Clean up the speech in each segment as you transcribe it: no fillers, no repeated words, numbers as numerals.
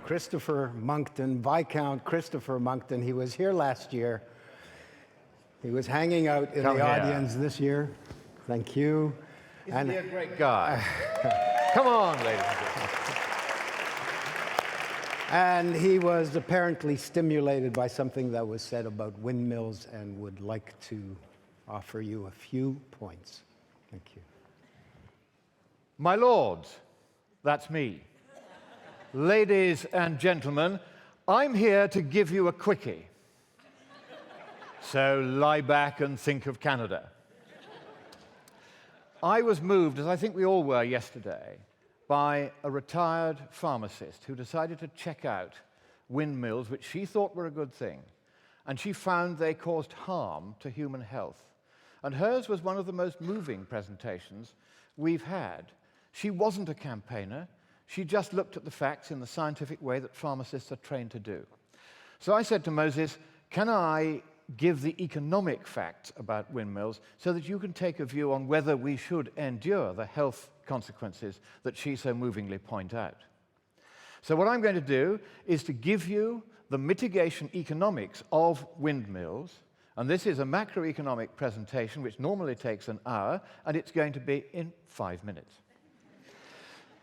Christopher Monckton, Viscount Christopher Monckton. He was here last year. He was hanging out in the audience this year. Thank you. Isn't he a great guy? Come on, ladies and gentlemen. And he was apparently stimulated by something that was said about windmills and would like to offer you a few points. Thank you. My lords, that's me. Ladies and gentlemen, I'm here to give you a quickie. So lie back and think of Canada. I was moved, as I think we all were yesterday, by a retired pharmacist who decided to check out windmills, which she thought were a good thing. And she found they caused harm to human health. And hers was one of the most moving presentations we've had. She wasn't a campaigner. She just looked at the facts in the scientific way that pharmacists are trained to do. So I said to Moses, can I give the economic facts about windmills so that you can take a view on whether we should endure the health consequences that she so movingly points out? So what I'm going to do is to give you the mitigation economics of windmills, and this is a macroeconomic presentation which normally takes an hour, and it's going to be in 5 minutes.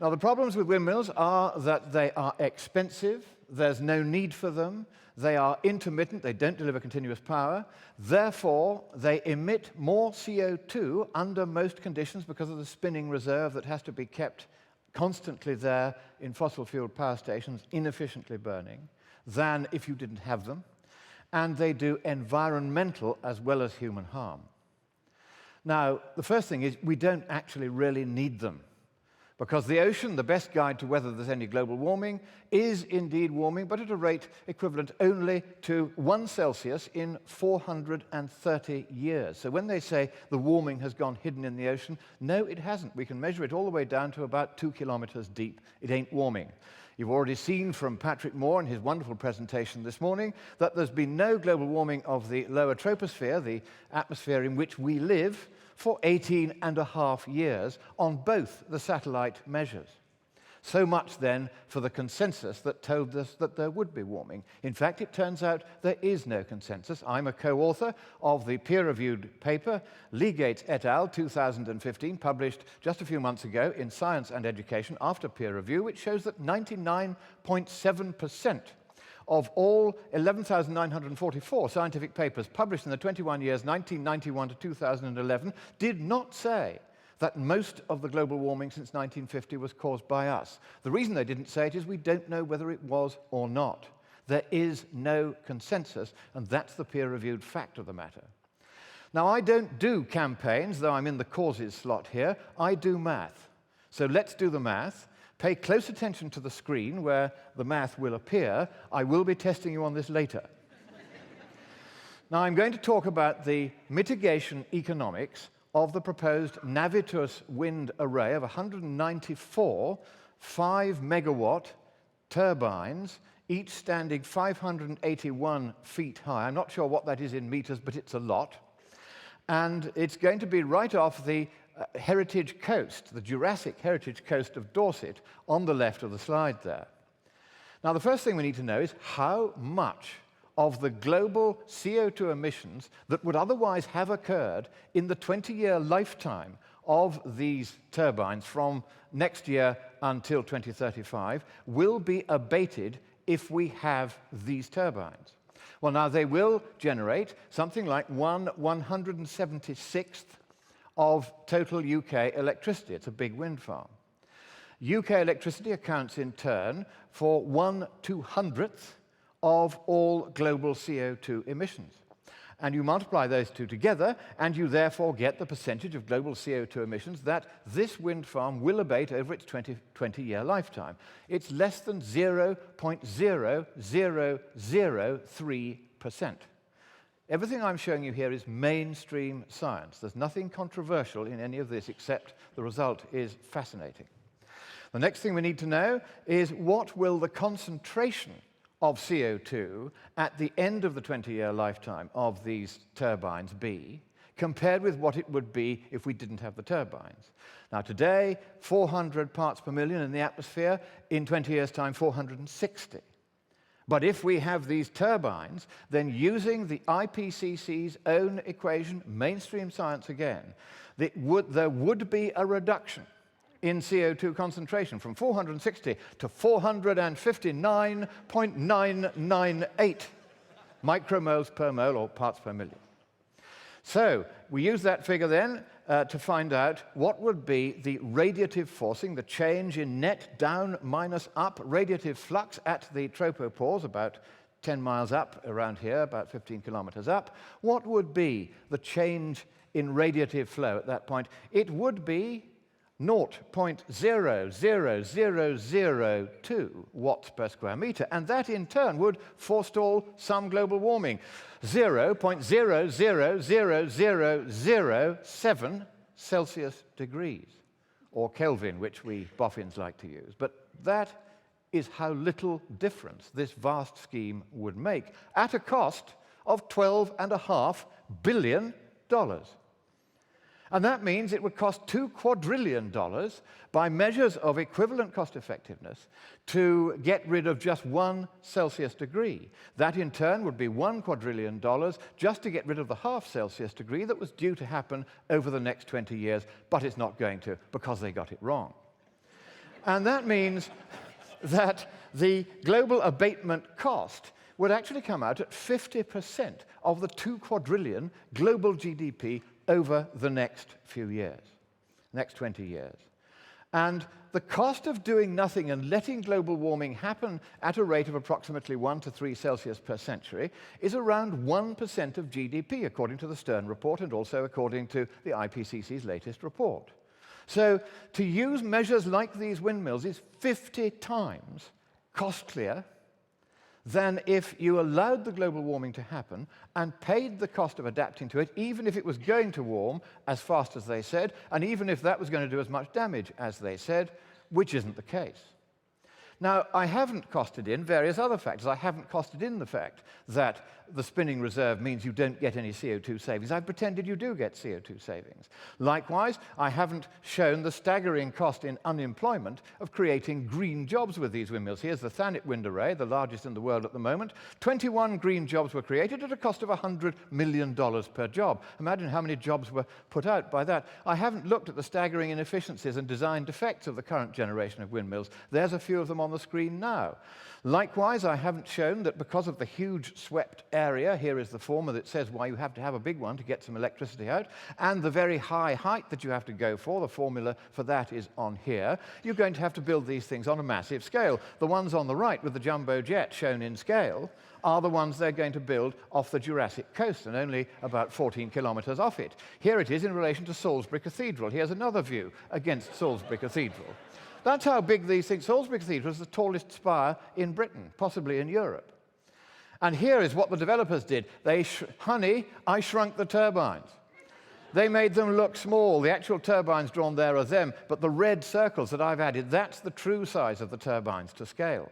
Now, the problems with windmills are that they are expensive, there's no need for them, they are intermittent, they don't deliver continuous power, therefore they emit more CO2 under most conditions because of the spinning reserve that has to be kept constantly there in fossil-fueled power stations, inefficiently burning, than if you didn't have them, and they do environmental as well as human harm. Now, the first thing is we don't actually really need them, because the ocean, the best guide to whether there's any global warming, is indeed warming, but at a rate equivalent only to 1 Celsius in 430 years. So when they say the warming has gone hidden in the ocean, no, it hasn't. We can measure it all the way down to about 2 kilometers deep. It ain't warming. You've already seen from Patrick Moore in his wonderful presentation this morning that there's been no global warming of the lower troposphere, the atmosphere in which we live, for 18.5 years on both the satellite measures. So much then for the consensus that told us that there would be warming. In fact, it turns out there is no consensus. I'm a co-author of the peer-reviewed paper, Legates et al. 2015, published just a few months ago in Science and Education after peer review, which shows that 99.7% of all 11,944 scientific papers published in the 21 years 1991 to 2011 did not say that most of the global warming since 1950 was caused by us. The reason they didn't say it is we don't know whether it was or not. There is no consensus, and that's the peer-reviewed fact of the matter. Now, I don't do campaigns, though I'm in the causes slot here. I do math. So let's do the math. Pay close attention to the screen where the math will appear. I will be testing you on this later. Now, I'm going to talk about the mitigation economics of the proposed Navitus wind array of 194 5-megawatt turbines, each standing 581 feet high. I'm not sure what that is in meters, but it's a lot. And it's going to be right off the heritage coast, the Jurassic heritage coast of Dorset, on the left of the slide there. Now, the first thing we need to know is how much of the global CO2 emissions that would otherwise have occurred in the 20-year lifetime of these turbines from next year until 2035 will be abated if we have these turbines. Well, now, they will generate something like 1/176th of total UK electricity. It's a big wind farm. UK electricity accounts in turn for 1/200th of all global CO2 emissions. And you multiply those two together, and you therefore get the percentage of global CO2 emissions that this wind farm will abate over its 20-year lifetime. It's less than 0.0003%. Everything I'm showing you here is mainstream science. There's nothing controversial in any of this, except the result is fascinating. The next thing we need to know is what will the concentration of CO2 at the end of the 20-year lifetime of these turbines be, compared with what it would be if we didn't have the turbines. Now today, 400 parts per million in the atmosphere, in 20 years' time, 460. But if we have these turbines, then using the IPCC's own equation, mainstream science again, there would be a reduction in CO2 concentration from 460 to 459.998 micromoles per mole, or parts per million. So we use that figure then to find out what would be the radiative forcing, the change in net down minus up radiative flux at the tropopause, about 10 miles up around here, about 15 kilometers up. What would be the change in radiative flow at that point? It would be 0.00002 watts per square meter, and that in turn would forestall some global warming. 0.000007 Celsius degrees, or Kelvin, which we boffins like to use. But that is how little difference this vast scheme would make at a cost of $12.5 billion. And that means it would cost $2 quadrillion by measures of equivalent cost effectiveness to get rid of just 1 Celsius degree. That in turn would be $1 quadrillion just to get rid of the half Celsius degree that was due to happen over the next 20 years, but it's not going to because they got it wrong. And that means that the global abatement cost would actually come out at 50% of the 2 quadrillion global GDP over the next few years, next 20 years. And the cost of doing nothing and letting global warming happen at a rate of approximately 1 to 3 Celsius per century is around 1% of GDP, according to the Stern report and also according to the IPCC's latest report. So to use measures like these windmills is 50 times costlier than if you allowed the global warming to happen and paid the cost of adapting to it, even if it was going to warm as fast as they said, and even if that was going to do as much damage as they said, which isn't the case. Now, I haven't costed in various other factors. I haven't costed in the fact that the spinning reserve means you don't get any CO2 savings. I've pretended you do get CO2 savings. Likewise, I haven't shown the staggering cost in unemployment of creating green jobs with these windmills. Here's the Thanet wind array, the largest in the world at the moment. 21 green jobs were created at a cost of $100 million per job. Imagine how many jobs were put out by that. I haven't looked at the staggering inefficiencies and design defects of the current generation of windmills. There's a few of them on the screen now. Likewise, I haven't shown that because of the huge swept area, here is the formula that says why you have to have a big one to get some electricity out, and the very high height that you have to go for, the formula for that is on here, you're going to have to build these things on a massive scale. The ones on the right with the jumbo jet shown in scale are the ones they're going to build off the Jurassic coast and only about 14 kilometers off it. Here it is in relation to Salisbury Cathedral. Here's another view against Salisbury Cathedral. That's how big these things. Salisbury Cathedral is the tallest spire in Britain, possibly in Europe. And here is what the developers did. Honey, I shrunk the turbines. They made them look small. The actual turbines drawn there are them, but the red circles that I've added, that's the true size of the turbines to scale.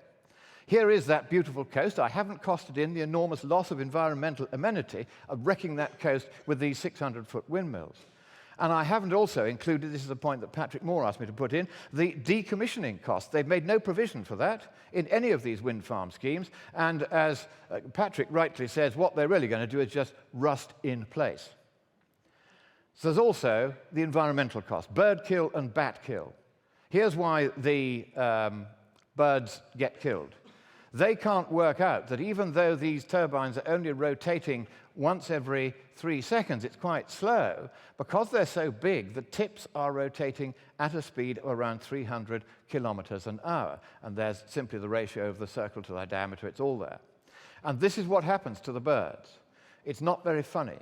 Here is that beautiful coast. I haven't costed in the enormous loss of environmental amenity of wrecking that coast with these 600-foot windmills. And I haven't also included, this is a point that Patrick Moore asked me to put in, the decommissioning cost. They've made no provision for that in any of these wind farm schemes. And as Patrick rightly says, what they're really going to do is just rust in place. So there's also the environmental cost, bird kill and bat kill. Here's why the birds get killed. They can't work out that even though these turbines are only rotating once every 3 seconds, it's quite slow. Because they're so big, the tips are rotating at a speed of around 300 kilometers an hour. And there's simply the ratio of the circle to their diameter. It's all there. And this is what happens to the birds. It's not very funny.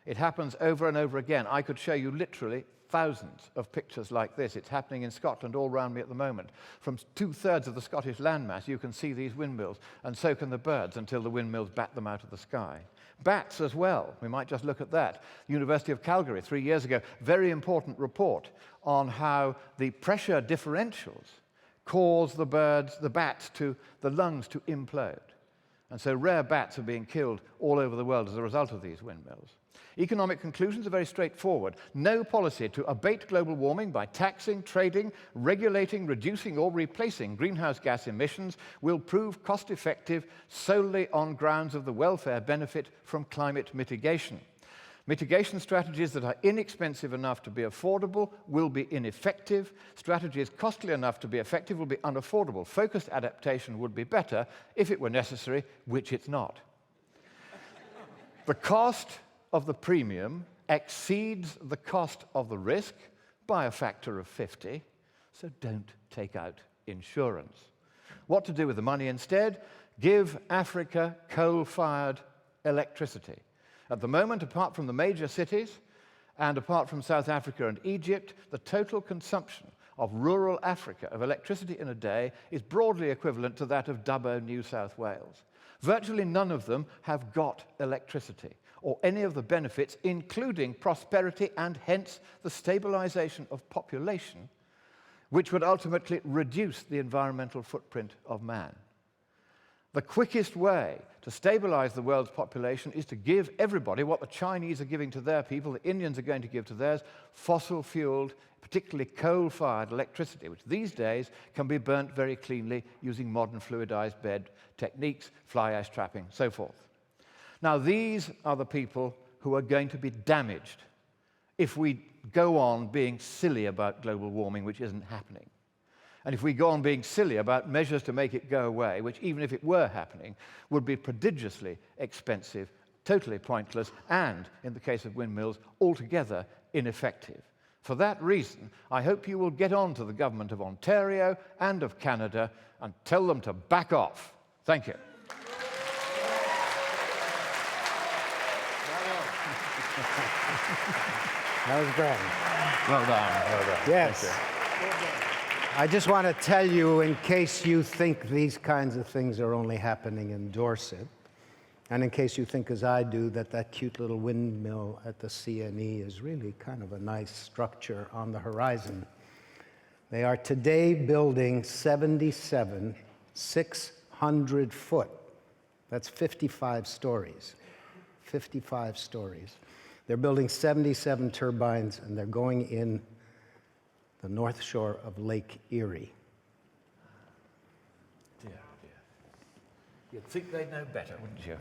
It happens over and over again. I could show you literally thousands of pictures like this. It's happening in Scotland all around me at the moment. From 2/3 of the Scottish landmass, you can see these windmills, and so can the birds until the windmills bat them out of the sky. Bats as well. We might just look at that. University of Calgary, 3 years ago, very important report on how the pressure differentials cause the bats, the lungs to implode. And so rare bats are being killed all over the world as a result of these windmills. Economic conclusions are very straightforward. No policy to abate global warming by taxing, trading, regulating, reducing, or replacing greenhouse gas emissions will prove cost-effective solely on grounds of the welfare benefit from climate mitigation. Mitigation strategies that are inexpensive enough to be affordable will be ineffective. Strategies costly enough to be effective will be unaffordable. Focused adaptation would be better if it were necessary, which it's not. The cost of the premium exceeds the cost of the risk by a factor of 50, so don't take out insurance. What to do with the money instead? Give Africa coal-fired electricity. At the moment, apart from the major cities and apart from South Africa and Egypt, the total consumption of rural Africa of electricity in a day is broadly equivalent to that of Dubbo, New South Wales. Virtually none of them have got electricity or any of the benefits, including prosperity and hence the stabilization of population, which would ultimately reduce the environmental footprint of man. The quickest way to stabilize the world's population is to give everybody what the Chinese are giving to their people, the Indians are going to give to theirs, fossil-fueled, particularly coal-fired electricity, which these days can be burnt very cleanly using modern fluidized bed techniques, fly ash trapping, so forth. Now, these are the people who are going to be damaged if we go on being silly about global warming, which isn't happening. And if we go on being silly about measures to make it go away, which even if it were happening, would be prodigiously expensive, totally pointless, and, in the case of windmills, altogether ineffective. For that reason, I hope you will get on to the government of Ontario and of Canada and tell them to back off. Thank you. That was grand. Well done. Well done. Yes. I just want to tell you, in case you think these kinds of things are only happening in Dorset, and in case you think, as I do, that that cute little windmill at the CNE is really kind of a nice structure on the horizon. They are today building 77 600-foot. That's 55 stories. 55 stories. They're building 77 turbines, and they're going in the north shore of Lake Erie. Dear, dear. You'd think they'd know better, wouldn't you?